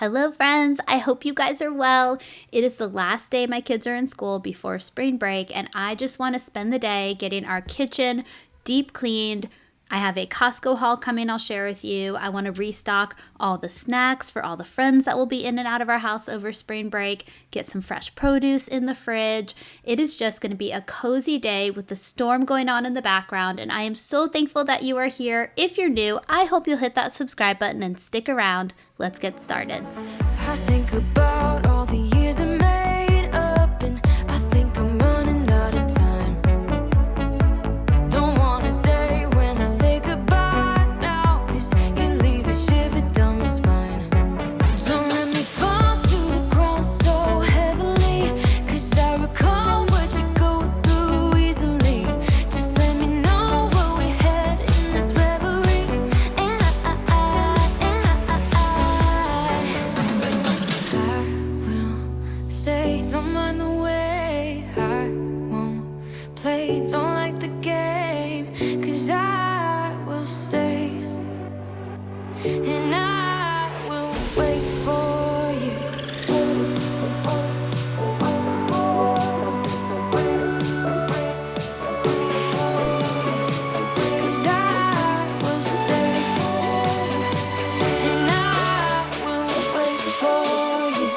Hello friends, I hope you guys are well. It is the last day my kids are in school before spring break, and I just want to spend the day getting our kitchen deep cleaned. I have a Costco haul coming I'll share with you. I want to restock all the snacks for all the friends that will be in and out of our house over spring break, get some fresh produce in the fridge. It is just going to be a cozy day with the storm going on in the background, and I am so thankful that you are here. If you're new, I hope you'll hit that subscribe button and stick around. Let's get started. I think about all the years I made up, and I think I'm running out of time. Don't want a day when I say goodbye now, 'cause you leave a shiver down my spine. Don't let me fall to the ground so heavily, 'cause I recall what you go through easily. Just let me know where we head in this reverie, and don't mind the wait, I won't play, don't like the game, 'cause I will stay, and I will wait for you. 'Cause I will stay, and I will wait for you.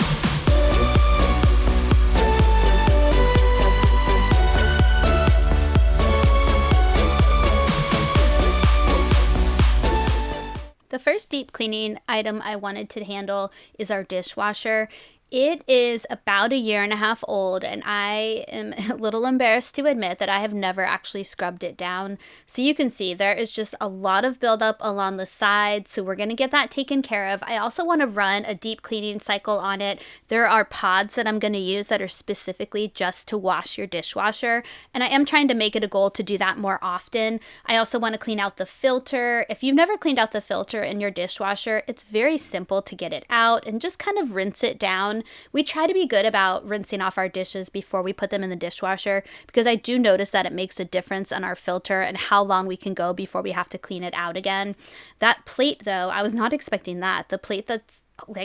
The first deep cleaning item I wanted to handle is our dishwasher. It is about 1.5 years old, and I am a little embarrassed to admit that I have never actually scrubbed it down. So you can see there is just a lot of buildup along the sides, so we're going to get that taken care of. I also want to run a deep cleaning cycle on it. There are pods that I'm going to use that are specifically just to wash your dishwasher, and I am trying to make it a goal to do that more often. I also want to clean out the filter. If you've never cleaned out the filter in your dishwasher, it's very simple to get it out and just kind of rinse it down. We try to be good about rinsing off our dishes before we put them in the dishwasher, because I do notice that it makes a difference on our filter and how long we can go before we have to clean it out again. That plate though, I was not expecting that. The plate that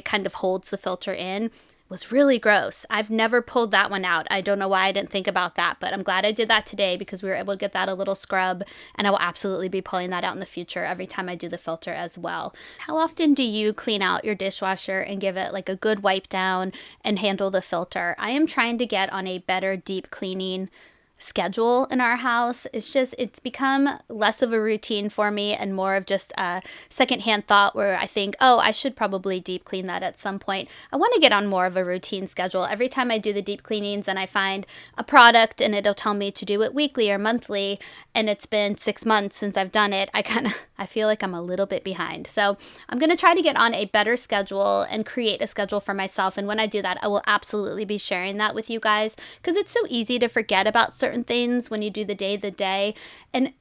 kind of holds the filter in was really gross. I've never pulled that one out. I don't know why I didn't think about that, but I'm glad I did that today because we were able to get that a little scrub, and I will absolutely be pulling that out in the future every time I do the filter as well. How often do you clean out your dishwasher and give it like a good wipe down and handle the filter? I am trying to get on a better deep cleaning schedule in our house. It's become less of a routine for me and more of just a secondhand thought where I think, oh, I should probably deep clean that at some point. I want to get on more of a routine schedule. Every time I do the deep cleanings and I find a product and it'll tell me to do it weekly or monthly, and it's been 6 months since I've done it, I feel like I'm a little bit behind. So I'm going to try to get on a better schedule and create a schedule for myself. And when I do that, I will absolutely be sharing that with you guys, because it's so easy to forget about certain things when you do the day, and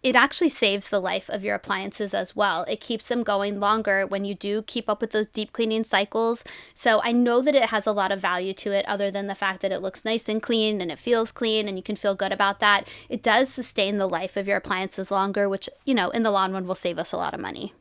it actually saves the life of your appliances as well. It keeps them going longer when you do keep up with those deep cleaning cycles. So I know that it has a lot of value to it, other than the fact that it looks nice and clean and it feels clean and you can feel good about that. It does sustain the life of your appliances longer, which, in the long run will save us a lot of money.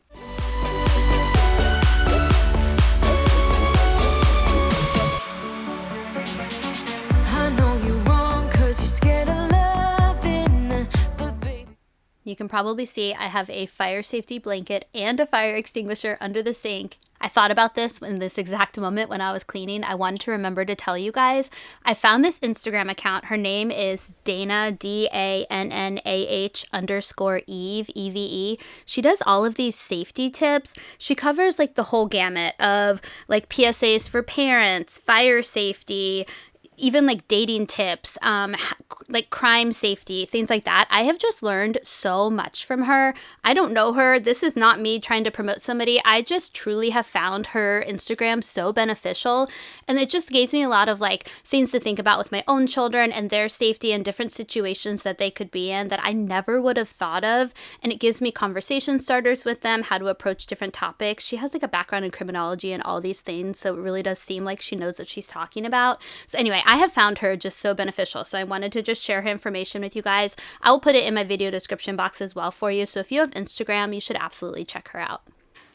You can probably see I have a fire safety blanket and a fire extinguisher under the sink. I thought about this in this exact moment when I was cleaning. I wanted to remember to tell you guys. I found this Instagram account. Her name is Dana, DANNAH_Eve, EVE. She does all of these safety tips. She covers like the whole gamut of like PSAs for parents, fire safety, even like dating tips, like crime safety, things like that. I have just learned so much from her. I don't know her. This is not me trying to promote somebody. I just truly have found her Instagram so beneficial. And it just gives me a lot of like things to think about with my own children and their safety and different situations that they could be in that I never would have thought of. And it gives me conversation starters with them, how to approach different topics. She has like a background in criminology and all these things. So it really does seem like she knows what she's talking about. So anyway, I have found her just so beneficial. So I wanted to just share her information with you guys. I will put it in my video description box as well for you. So if you have Instagram, you should absolutely check her out.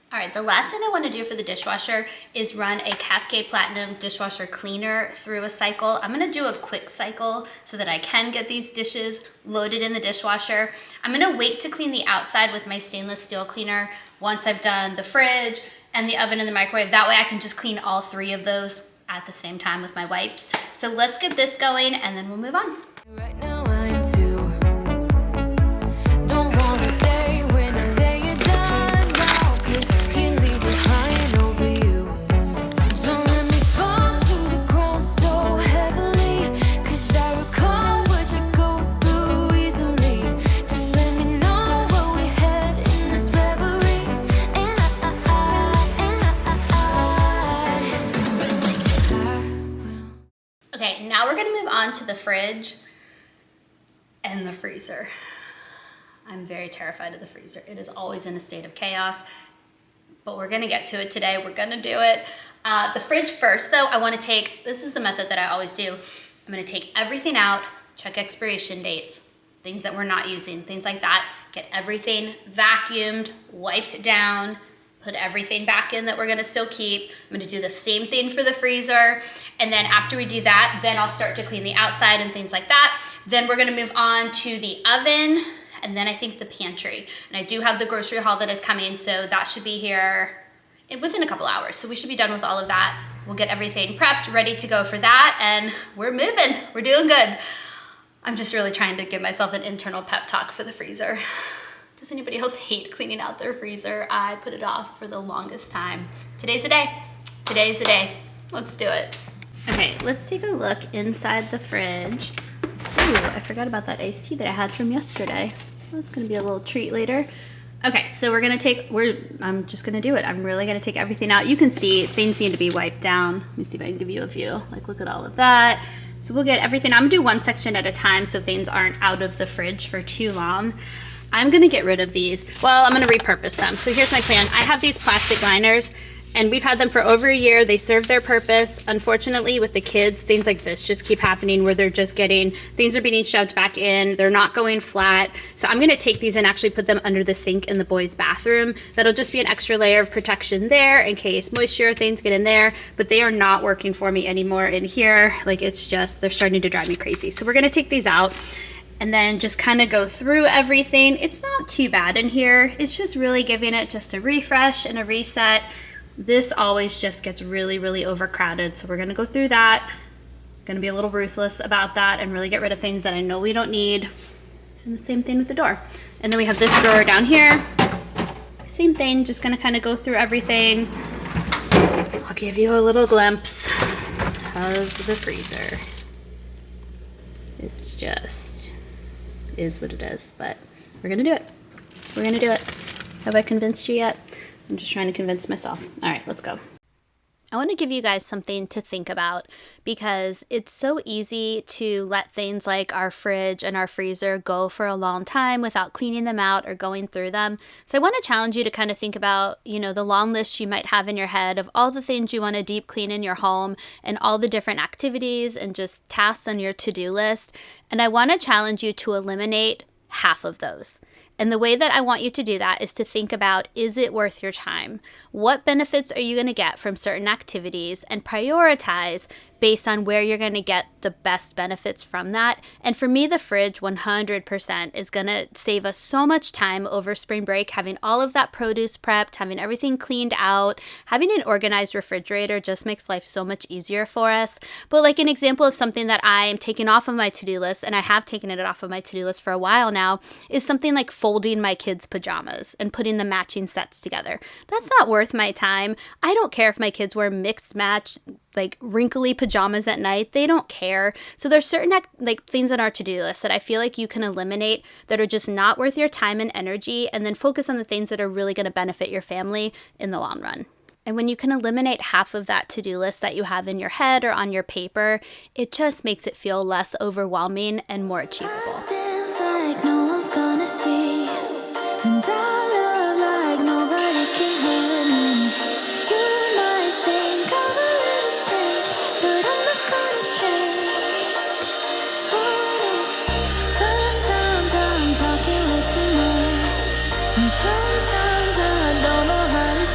All right, the last thing I want to do for the dishwasher is run a Cascade Platinum dishwasher cleaner through a cycle. I'm going to do a quick cycle so that I can get these dishes loaded in the dishwasher. I'm going to wait to clean the outside with my stainless steel cleaner once I've done the fridge and the oven and the microwave. That way I can just clean all three of those at the same time with my wipes. So let's get this going and then we'll move on. Right now I'm too. Don't want a day when you say you're done now, 'cause you leave behind over you. Don't let me fall to the ground so heavily, 'cause I recall what you go through easily. Just let me know where we head in this reverie, and I will. Okay, now we're gonna move on to the fridge and the freezer. I'm very terrified of the freezer. It is always in a state of chaos, but we're gonna get to it today. We're gonna do it. The fridge first though, I wanna take, this is the method that I always do. I'm gonna take everything out, check expiration dates, things that we're not using, things like that. Get everything vacuumed, wiped down, put everything back in that we're gonna still keep. I'm gonna do the same thing for the freezer. And then after we do that, then I'll start to clean the outside and things like that. Then we're gonna move on to the oven, and then I think the pantry. And I do have the grocery haul that is coming, so that should be here within a couple hours. So we should be done with all of that. We'll get everything prepped, ready to go for that, and we're moving, we're doing good. I'm just really trying to give myself an internal pep talk for the freezer. Does anybody else hate cleaning out their freezer? I put it off for the longest time. Today's the day. Today's the day. Let's do it. Okay, let's take a look inside the fridge. Ooh, I forgot about that iced tea that I had from yesterday. That's gonna be a little treat later. Okay, so I'm just gonna do it. I'm really gonna take everything out. You can see things need to be wiped down. Let me see if I can give you a view. Like, look at all of that. So we'll get everything. I'm gonna do one section at a time so things aren't out of the fridge for too long. I'm gonna get rid of these. Well, I'm gonna repurpose them. So here's my plan. I have these plastic liners and we've had them for over a year. They serve their purpose. Unfortunately, with the kids, things like this just keep happening where things are being shoved back in. They're not going flat. So I'm gonna take these and actually put them under the sink in the boys' bathroom. That'll just be an extra layer of protection there in case moisture or things get in there, but they are not working for me anymore in here. Like, it's just, they're starting to drive me crazy. So we're gonna take these out and then just kind of go through everything. It's not too bad in here. It's just really giving it just a refresh and a reset. This always just gets really, really overcrowded. So we're gonna go through that. Gonna be a little ruthless about that and really get rid of things that I know we don't need. And the same thing with the door. And then we have this drawer down here. Same thing, just gonna kind of go through everything. I'll give you a little glimpse of the freezer. It's just is what it is, but we're gonna do it. We're gonna do it. Have I convinced you yet? I'm just trying to convince myself. All right, let's go. I want to give you guys something to think about because it's so easy to let things like our fridge and our freezer go for a long time without cleaning them out or going through them. So I want to challenge you to kind of think about, the long list you might have in your head of all the things you want to deep clean in your home and all the different activities and just tasks on your to-do list. And I want to challenge you to eliminate half of those. And the way that I want you to do that is to think about, is it worth your time? What benefits are you going to get from certain activities, and prioritize based on where you're going to get the best benefits from that. And for me, the fridge 100% is going to save us so much time over spring break, having all of that produce prepped, having everything cleaned out. Having an organized refrigerator just makes life so much easier for us. But like an example of something that I am taking off of my to-do list, and I have taken it off of my to-do list for a while now, is something like folding my kids' pajamas and putting the matching sets together. That's not worth my time. I don't care if my kids wear mixed match, like wrinkly pajamas at night. They don't care. So there's certain things on our to-do list that I feel like you can eliminate that are just not worth your time and energy, and then focus on the things that are really going to benefit your family in the long run. And when you can eliminate half of that to-do list that you have in your head or on your paper, it just makes it feel less overwhelming and more achievable. And I love like nobody can hurt me. You might think I'm a little strange, but I'm not gonna change. Oh no, sometimes I'm talking way too much, and sometimes I don't know how to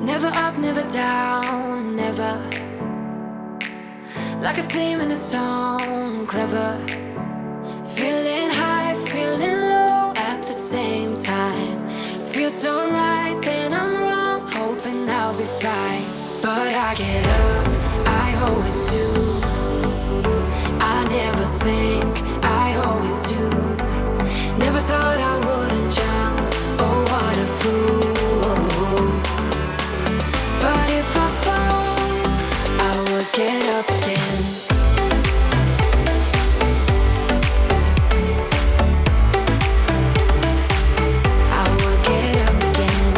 Never up, never down, never. Like a theme in a song, clever. Feeling high, feeling low at the same time. Feels so right, then I'm wrong, hoping I'll be fine. But I get up, I always do. I never think, I always do. Never thought I wouldn't jump, oh what a fool. But if I fall, I will get up again. I will get up again.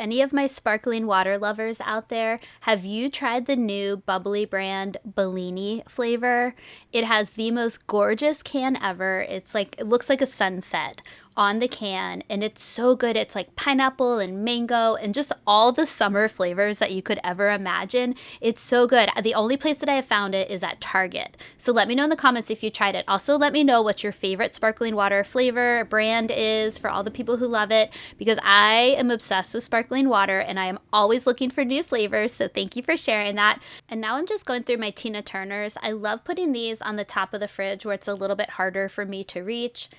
any of my sparkling water lovers out there, have you tried the new bubbly brand Bellini flavor? It has the most gorgeous can ever. It's like, it looks like a sunset on the can, and it's so good. It's like pineapple and mango and just all the summer flavors that you could ever imagine. It's so good. The only place that I have found it is at Target. So let me know in the comments if you tried it. Also, let me know what your favorite sparkling water flavor brand is for all the people who love it, because I am obsessed with sparkling water and I am always looking for new flavors. So thank you for sharing that. And now I'm just going through my Tina Turners. I love putting these on the top of the fridge where it's a little bit harder for me to reach.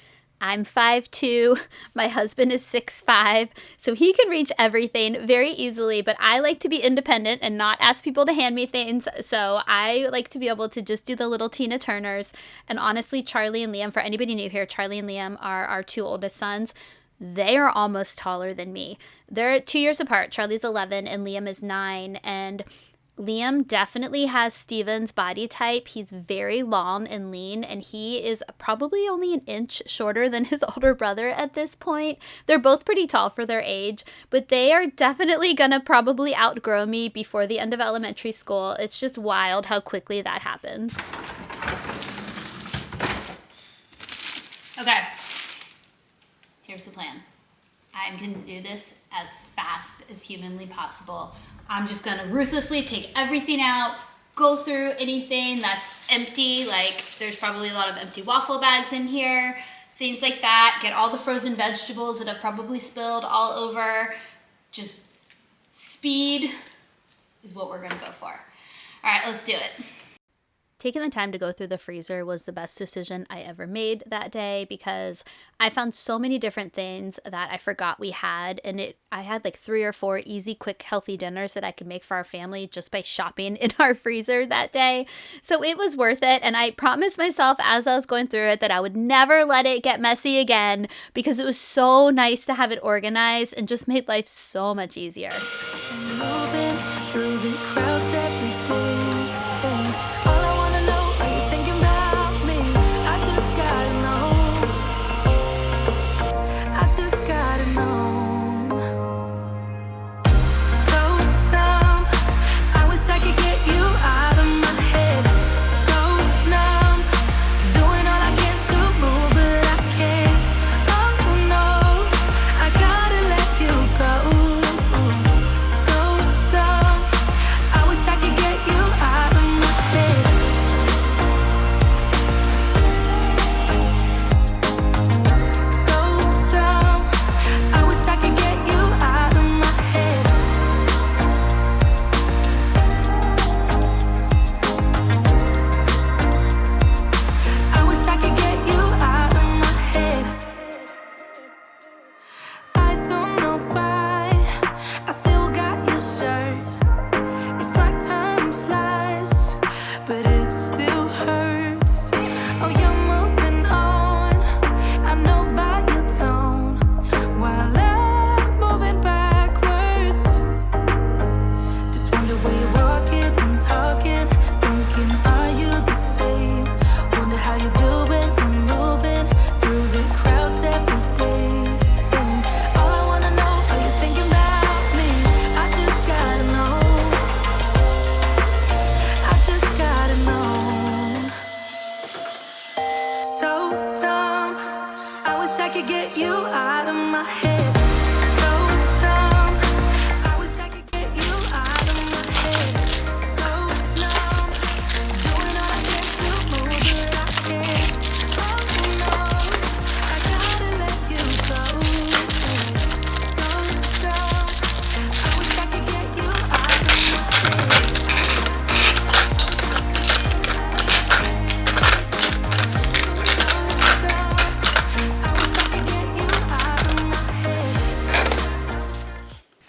I'm 5'2", my husband is 6'5", so he can reach everything very easily, but I like to be independent and not ask people to hand me things, so I like to be able to just do the little Tina Turners. And honestly, Charlie and Liam, for anybody new here, Charlie and Liam are our two oldest sons. They are almost taller than me. They're 2 years apart. Charlie's 11 and Liam is 9, and Liam definitely has Steven's body type. He's very long and lean, and he is probably only an inch shorter than his older brother at this point. They're both pretty tall for their age, but they are definitely gonna probably outgrow me before the end of elementary school. It's just wild how quickly that happens. Okay, here's the plan. I'm going to do this as fast as humanly possible. I'm just going to ruthlessly take everything out, go through anything that's empty, like there's probably a lot of empty waffle bags in here, things like that, get all the frozen vegetables that have probably spilled all over. Just speed is what we're going to go for. All right, let's do it. Taking the time to go through the freezer was the best decision I ever made that day, because I found so many different things that I forgot we had, and I had like 3 or 4 easy, quick, healthy dinners that I could make for our family just by shopping in our freezer that day. So it was worth it, and I promised myself as I was going through it that I would never let it get messy again, because it was so nice to have it organized and just made life so much easier. Moving through the crowds every day.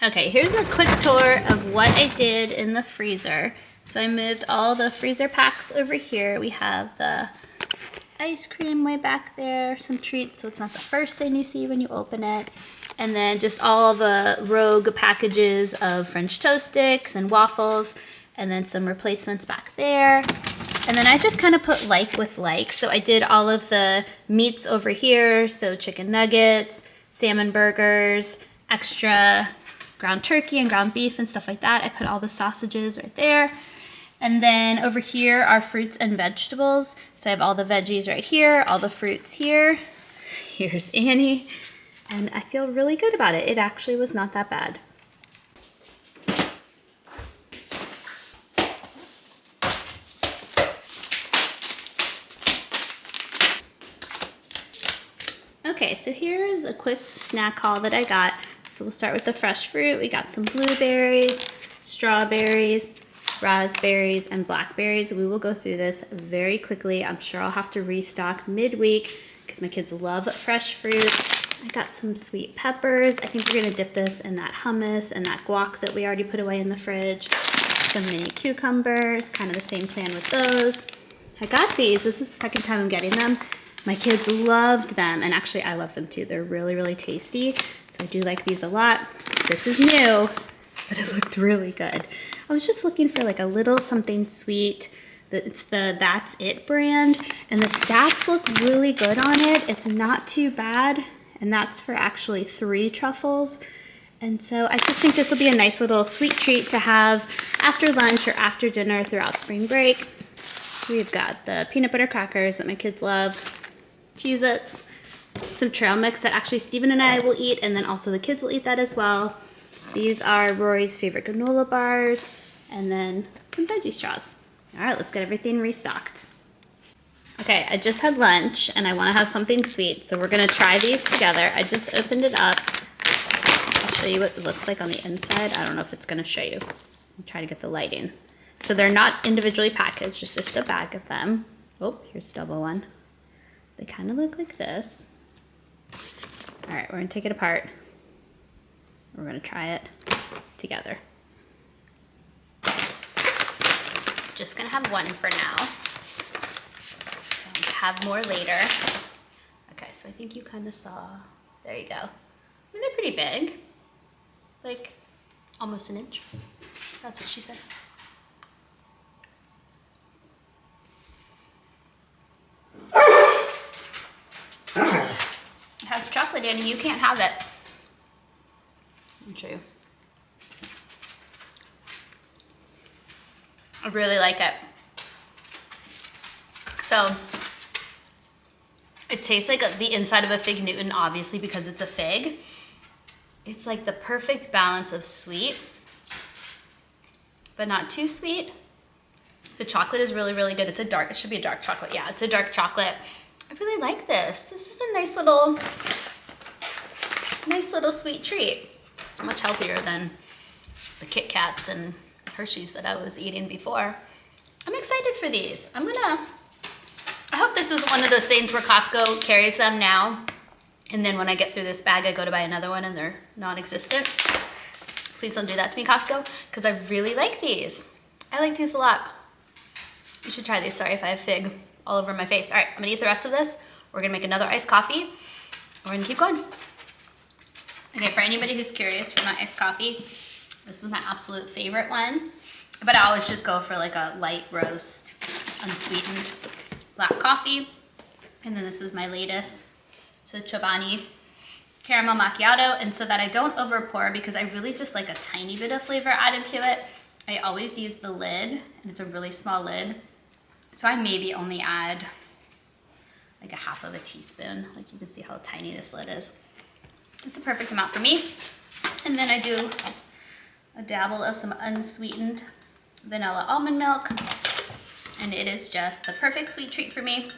Okay, here's a quick tour of what I did in the freezer. So I moved all the freezer packs over here. We have the ice cream way back there, some treats so it's not the first thing you see when you open it. And then just all the rogue packages of French toast sticks and waffles, and then some replacements back there. And then I just kind of put like with like. So I did all of the meats over here, so chicken nuggets, salmon burgers, extra ground turkey and ground beef and stuff like that. I put all the sausages right there. And then over here are fruits and vegetables. So I have all the veggies right here, all the fruits here. Here's Annie. And I feel really good about it. It actually was not that bad. Okay, so here's a quick snack haul that I got. So we'll start with the fresh fruit. We got some blueberries, strawberries, raspberries, and blackberries. We will go through this very quickly. I'm sure I'll have to restock midweek because my kids love fresh fruit. I got some sweet peppers. I think we're gonna dip this in that hummus and that guac that we already put away in the fridge. Some mini cucumbers, kind of the same plan with those. I got these. This is the second time I'm getting them. My kids loved them, and actually I love them too. They're really, really tasty, so I do like these a lot. This is new, but it looked really good. I was just looking for like a little something sweet. It's the That's It brand, and the stacks look really good on it. It's not too bad, and that's for actually 3 truffles. And so I just think this will be a nice little sweet treat to have after lunch or after dinner throughout spring break. We've got the peanut butter crackers that my kids love, Cheez-Its, some trail mix that actually Steven and I will eat, and then also the kids will eat that as well. These are Rory's favorite granola bars, and then some veggie straws. All right, let's get everything restocked. Okay, I just had lunch, and I want to have something sweet, so we're going to try these together. I just opened it up. I'll show you what it looks like on the inside. I don't know if it's going to show you. I'll try to get the lighting. So they're not individually packaged, it's just a bag of them. Oh, here's a double one. They kind of look like this. All right, we're gonna take it apart. We're gonna try it together. Just gonna have one for now. So I'll have more later. Okay, so I think you kind of saw, there you go. I mean, they're pretty big. Like almost an inch. That's what she said. It has chocolate in and you can't have it. Let me show you. I really like it. So it tastes like the inside of a fig Newton, obviously, because it's a fig. It's like the perfect balance of sweet, but not too sweet. The chocolate is really, really good. It's a dark, it should be a dark chocolate. Yeah, it's a dark chocolate. I really like this. This is a nice little sweet treat. It's much healthier than the Kit Kats and Hershey's that I was eating before. I'm excited for these. I hope this is one of those things where Costco carries them now, and then when I get through this bag, I go to buy another one and they're non-existent. Please don't do that to me, Costco, because I really like these. I like these a lot. You should try these. Sorry if I have fig all over my face. All right, I'm gonna eat the rest of this. We're gonna make another iced coffee. And we're gonna keep going. Okay, for anybody who's curious for my iced coffee, this is my absolute favorite one. But I always just go for like a light roast, unsweetened black coffee. And then this is my latest. So Chobani caramel macchiato. And so that I don't over pour, because I really just like a tiny bit of flavor added to it, I always use the lid, and it's a really small lid. So I maybe only add like a half of a teaspoon. Like you can see how tiny this lid is. It's a perfect amount for me. And then I do a dabble of some unsweetened vanilla almond milk. And it is just the perfect sweet treat for me.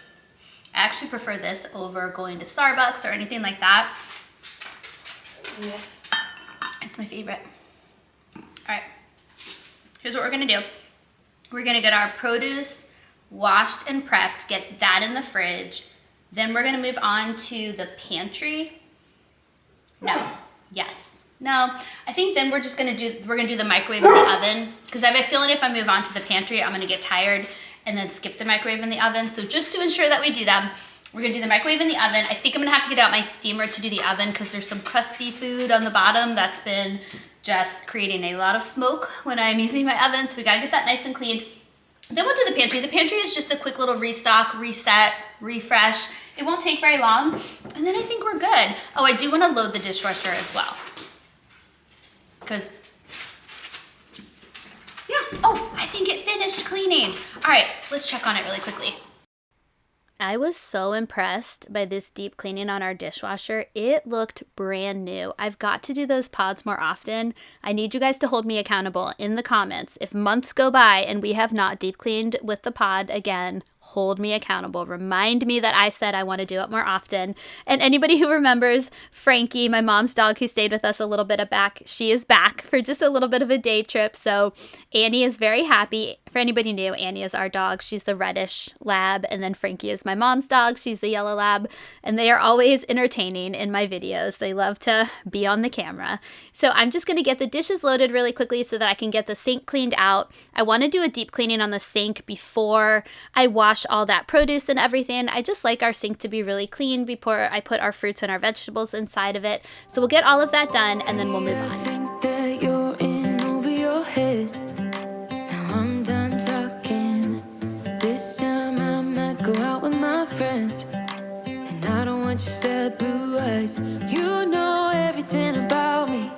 I actually prefer this over going to Starbucks or anything like that. Yeah. It's my favorite. All right, here's what we're gonna do. We're gonna get our produce washed and prepped, get that in the fridge. Then we're gonna move on to the pantry. No, yes. No, I think then we're gonna do the microwave in the oven, because I have a feeling if I move on to the pantry, I'm gonna get tired and then skip the microwave in the oven. So just to ensure that we do them, we're gonna do the microwave in the oven. I think I'm gonna have to get out my steamer to do the oven because there's some crusty food on the bottom that's been just creating a lot of smoke when I'm using my oven. So we gotta get that nice and cleaned. Then we'll do the pantry. The pantry is just a quick little restock, reset, refresh. It won't take very long. And then I think we're good. Oh, I do wanna load the dishwasher as well, because, yeah. Oh, I think it finished cleaning. All right, let's check on it really quickly. I was so impressed by this deep cleaning on our dishwasher. It looked brand new. I've got to do those pods more often. I need you guys to hold me accountable in the comments. If months go by and we have not deep cleaned with the pod again, hold me accountable. Remind me that I said I want to do it more often. And anybody who remembers Frankie, my mom's dog who stayed with us a little bit back, she is back for just a little bit of a day trip. So Annie is very happy. For anybody new, Annie is our dog. She's the reddish lab. And then Frankie is my mom's dog. She's the yellow lab. And they are always entertaining in my videos. They love to be on the camera. So I'm just going to get the dishes loaded really quickly so that I can get the sink cleaned out. I want to do a deep cleaning on the sink before I wash all that produce and everything. I just like our sink to be really clean before I put our fruits and our vegetables inside of it. So we'll get all of that done and then we'll move on. I think that you're in over your head. Now I'm done talking. This time I might go out with my friends. And I don't want your sad blue eyes. You know everything about me.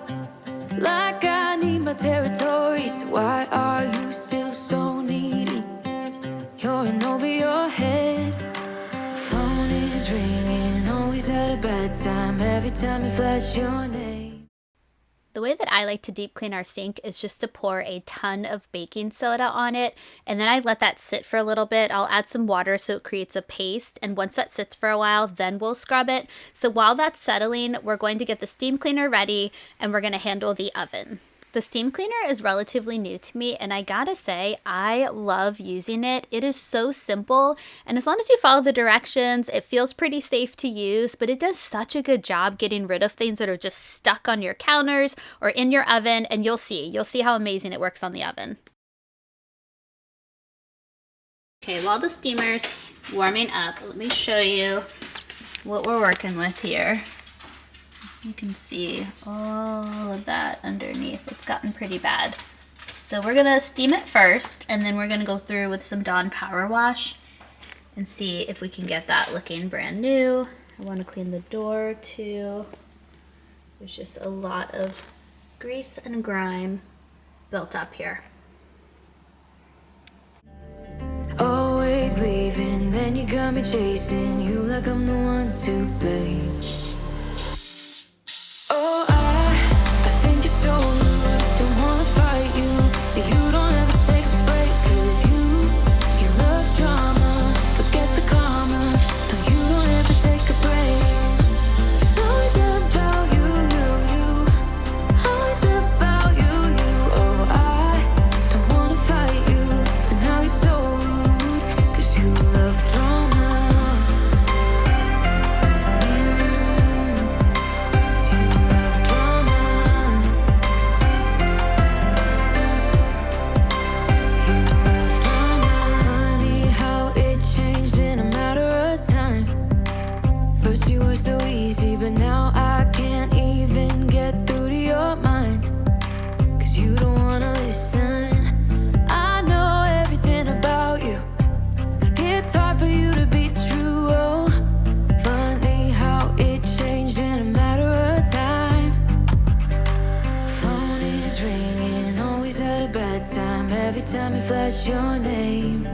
Like I need my territory. So why are you still so needy? You're in over your head. Phone is ringing, always at a bad time. Every time you flash your name. The way that I like to deep clean our sink is just to pour a ton of baking soda on it, and then I let that sit for a little bit. I'll add some water so it creates a paste, and once that sits for a while, then we'll scrub it. So while that's settling, we're going to get the steam cleaner ready, and we're going to handle the oven. The steam cleaner is relatively new to me, and I gotta say, I love using it. It is so simple, and as long as you follow the directions, it feels pretty safe to use, but it does such a good job getting rid of things that are just stuck on your counters or in your oven, and you'll see how amazing it works on the oven. Okay, while the steamer's warming up, let me show you what we're working with here. You can see all of that underneath. It's gotten pretty bad. So we're gonna steam it first, and then we're gonna go through with some Dawn Power Wash and see if we can get that looking brand new. I wanna clean the door too. There's just a lot of grease and grime built up here. Always leaving, then you got me chasing you like I'm the one to blame. Oh, I think you're so rude. Don't wanna fight you, but you don't ever take a break. 'Cause you love drama, forget the karma. No, you don't ever take a break. It's always about you. Always about you. Oh, I don't wanna fight you, but now you're so rude. 'Cause you love drama. First you were so easy, but now I can't even get through to your mind. 'Cause you don't wanna listen. I know everything about you. Like it's hard for you to be true. Oh, funny how it changed in a matter of time. Phone is ringing, always at a bad time. Every time you flash your name.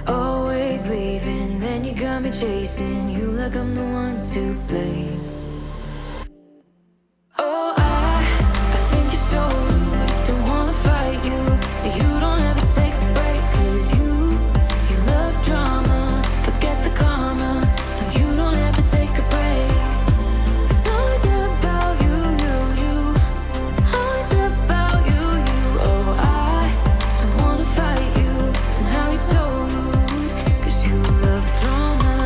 Always leaving, then you got me chasing you like I'm the one to blame. Oh, I think you're so rude. Don't wanna fight you, but you don't ever take a break. 'Cause you love drama, forget the karma. No, you don't ever take a break. It's always about you. Always about you. Oh, I don't wanna fight you, and now you're so rude. 'Cause you love drama.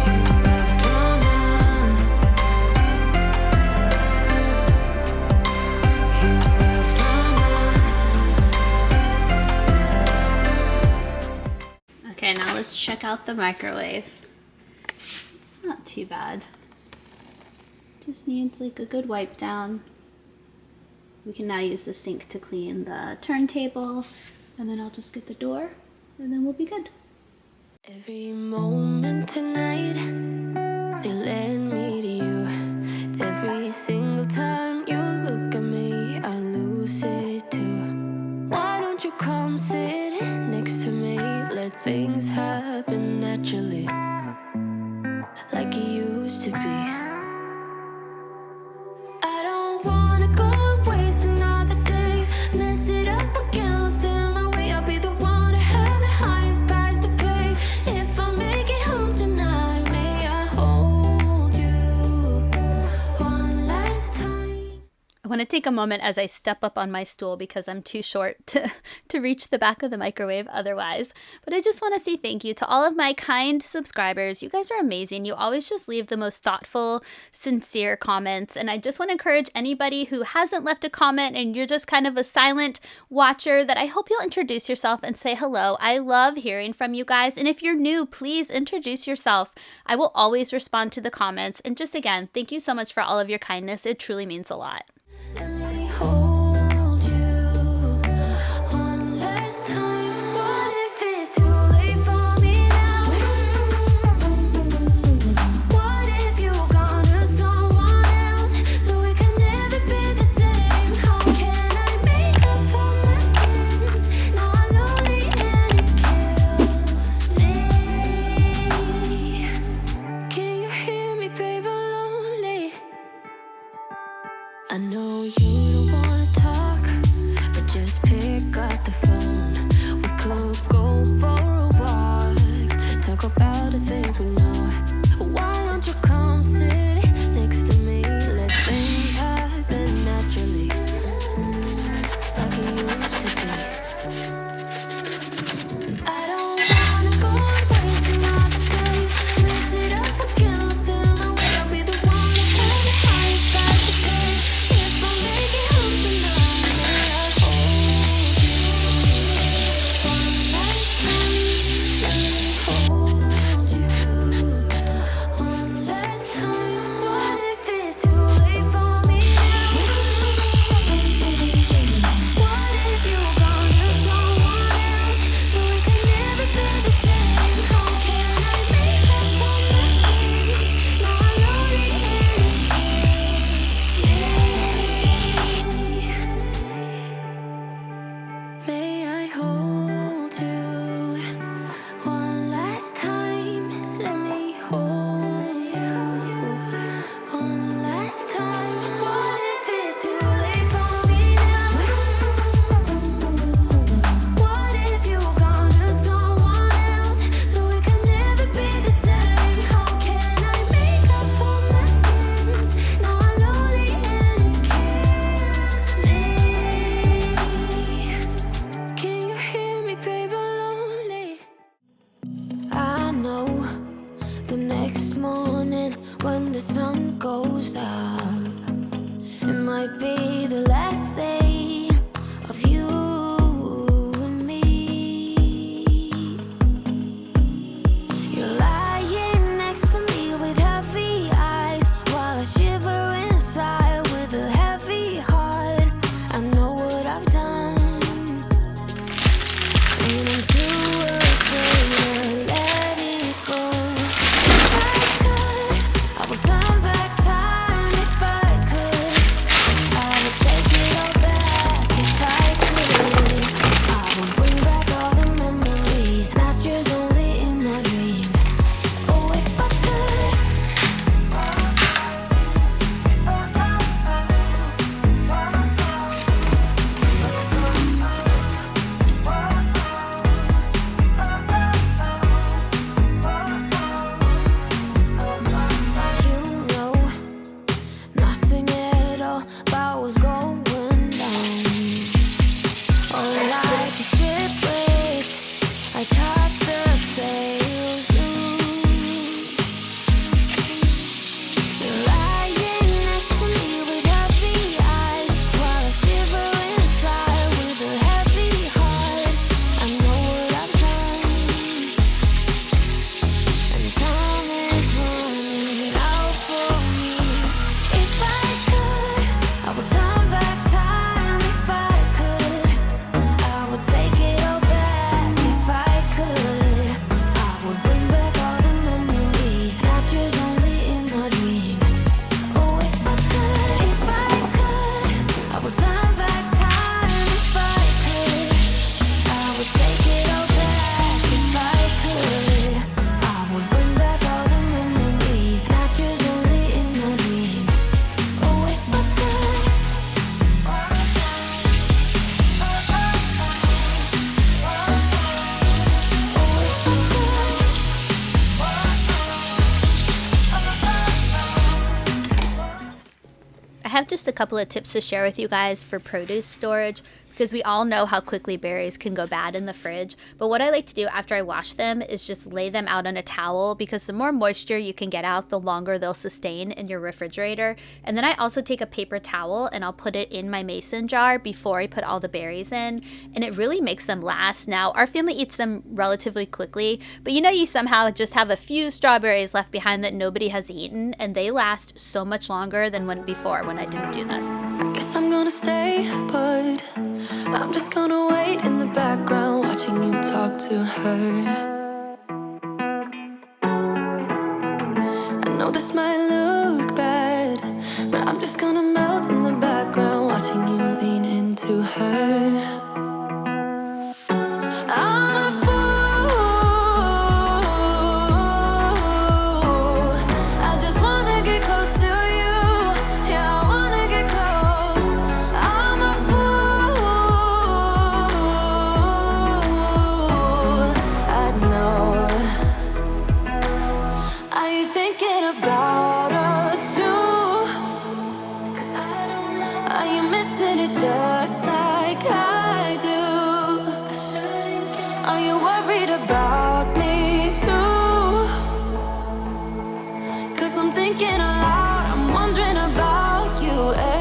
You love drama. You love drama. Okay, now let's check out the microwave. It's not too bad. Just needs like a good wipe down. We can now use the sink to clean the turntable, and then I'll just get the door, and then we'll be good. Every moment tonight, they led me to you. time you look at me, I lose it too. Why don't you come sit next to me? Let things happen naturally, like it used to be. I don't wanna go and waste another day. Mess it up again, lost in my way. I'll be the one to have the highest price to pay. If I make it home tonight, may I hold you one last time? I want to take a moment as I step up on my stool because I'm too short to reach the back of the microwave otherwise. But I just want to say thank you to all of my kind subscribers. You guys are amazing. You always just leave the most thoughtful, sincere comments. And I just want to encourage anybody who hasn't left a comment and you're just kind of a silent watcher that I hope you'll introduce yourself and say hello. I love hearing from you guys. And if you're new, please introduce yourself. I will always respond to the comments. And just again, thank you so much for all of your kindness. It truly means a lot. Let me hold you one last time. What if it's too late for me now? What if you gone to someone else, so we can never be the same? How can I make up for my sins? Now I'm lonely and it kills me. Can you hear me, babe? I'm lonely. I know you don't wanna talk, but just pick up the phone. We could go for a walk, talk about the things we know. Why don't you come sit next to me? Let things happen naturally, like it used to be. I don't wanna go and waste another day. Mess it up again, lost in my way. I'll be the one to have the highest price to pay. If I make it home tonight, may I hold you one last time? Let me hold you one last time. What if it's too late for me now? What if you gone to someone else, so we can never be the same? How can I make up for my sins? Now I'm lonely and may I hold you one last time? Let me hold you one last time. What if it's too late for me now? What if you gone to someone else, so we can never be the same? How can I make up for my sins? Now I'm lonely and it kills me. Can you hear me, babe? I'm lonely. I know the next morning when the sun goes up, it might be the last day of you and me. You're lying next to me with heavy eyes, while I shiver inside with a heavy heart. I know what I've done, and I'm too afraid to let it go. If I could, I would turn back time if I could. I have just a couple of tips to share with you guys for produce storage, because we all know how quickly berries can go bad in the fridge. But what I like to do after I wash them is just lay them out on a towel, because the more moisture you can get out, the longer they'll sustain in your refrigerator. And then I also take a paper towel and I'll put it in my mason jar before I put all the berries in, and it really makes them last. Now, our family eats them relatively quickly, but you know, you somehow just have a few strawberries left behind that nobody has eaten, and they last so much longer than before when I didn't do this. I guess I'm gonna stay, but I'm just gonna wait in the background, watching you talk to her. I know this might look bad, but I'm just gonna melt in the background, watching you lean into her. I'm a fool, I just wanna get close to you. Yeah, I wanna get close. I'm a fool, I know. Are you thinking about us too? 'Cause I don't know. Are you missing it just like I do? Are you worried about me too? 'Cause I'm thinking aloud, I'm wondering about you, eh?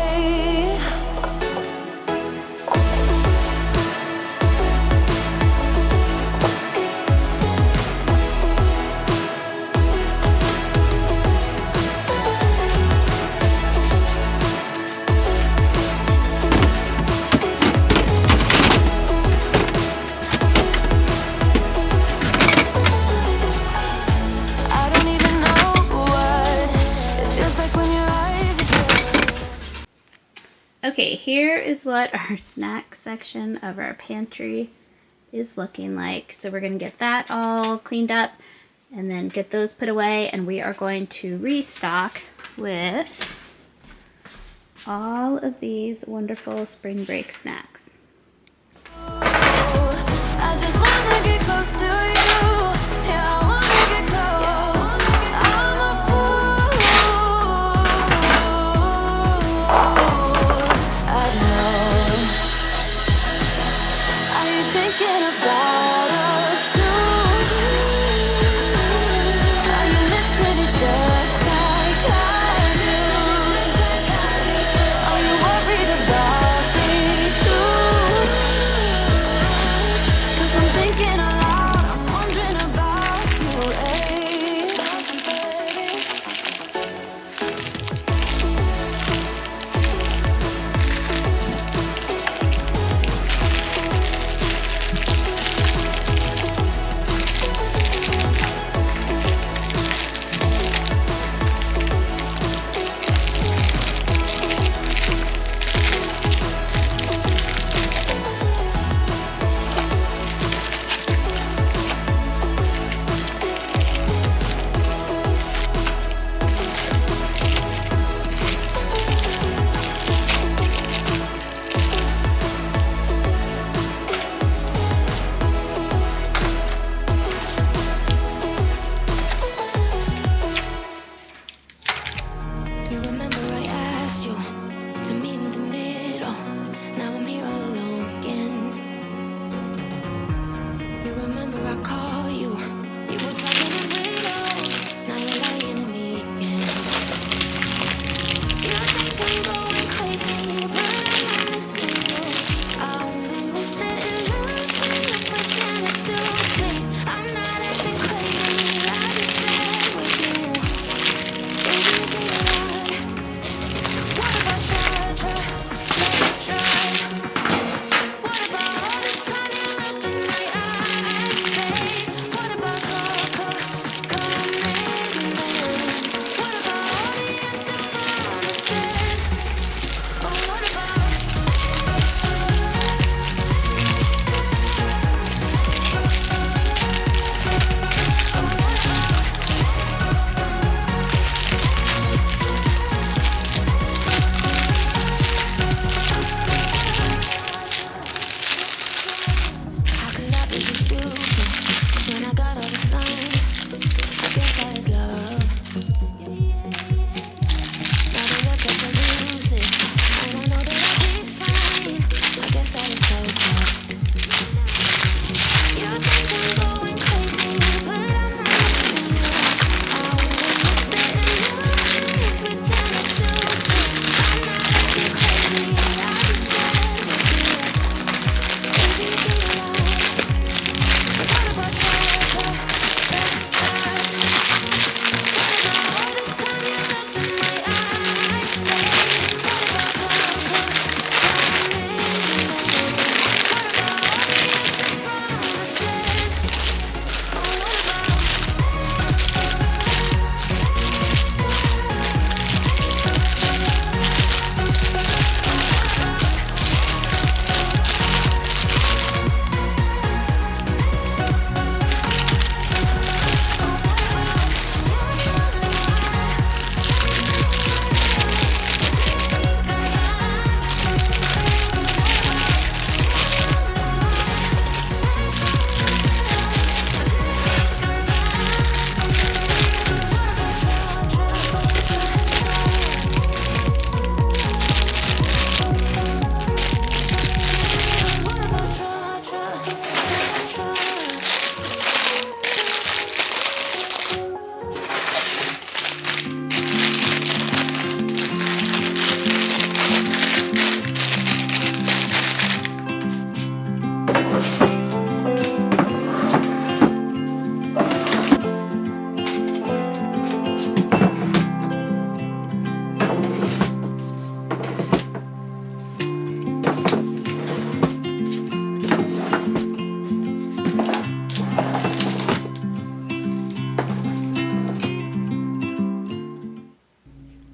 I don't even know what it feels like when your eyes are. Okay, here is what our snack section of our pantry is looking like. So we're gonna get that all cleaned up and then get those put away, and we are going to restock with all of these wonderful spring break snacks. I just wanna get close to you. Yeah, I wanna get close. I'm a fool, I know. Are you thinking about us too? Are you missing it just like I do? Are you worried about me too? 'Cause I'm thinking aloud, I'm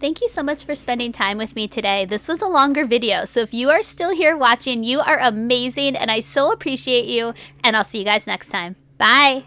Thank you so much for spending time with me today. This was a longer video, so if you are still here watching, you are amazing, and I so appreciate you, and I'll see you guys next time. Bye!